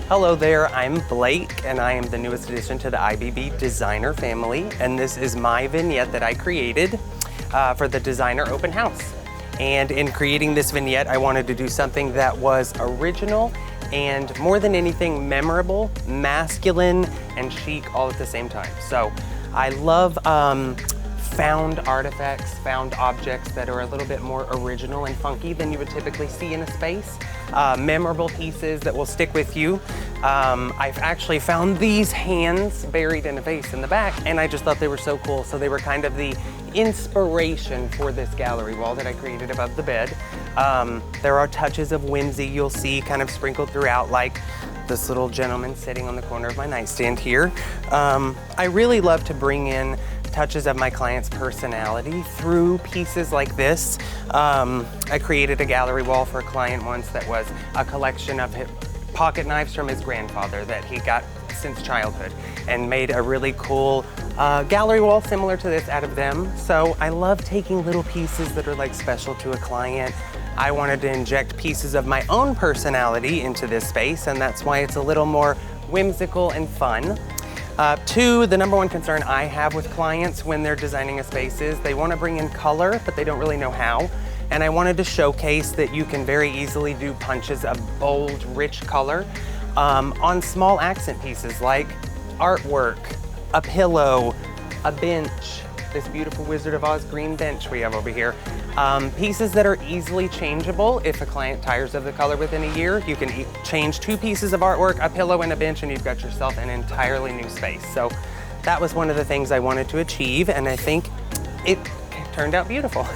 Hello there, I'm Blake and I am the newest addition to the IBB Designer family, and this is my vignette that I created for the Designer Open House. And in creating this vignette, I wanted to do something that was original and more than anything memorable, masculine, and chic all at the same time. So I love found artifacts, found objects that are a little bit more original and funky than you would typically see in a space. Memorable pieces that will stick with you. I've actually found these hands buried in a vase in the back, and I just thought they were so cool. So they were kind of the inspiration for this gallery wall that I created above the bed. There are touches of whimsy you'll see kind of sprinkled throughout, like this little gentleman sitting on the corner of my nightstand here. I really love to bring in touches of my client's personality through pieces like this. I created a gallery wall for a client once that was a collection of pocket knives from his grandfather that he got since childhood, and made a really cool gallery wall similar to this out of them. So I love taking little pieces that are like special to a client. I wanted to inject pieces of my own personality into this space, and that's why it's a little more whimsical and fun. Two, the number one concern I have with clients when they're designing a space is they want to bring in color, but they don't really know how. And I wanted to showcase that you can very easily do punches of bold, rich color on small accent pieces like artwork, a pillow, a bench, this beautiful Wizard of Oz green bench we have over here. Pieces that are easily changeable. If a client tires of the color within a year, you can change two pieces of artwork, a pillow and a bench, and you've got yourself an entirely new space. So that was one of the things I wanted to achieve, and I think it turned out beautiful.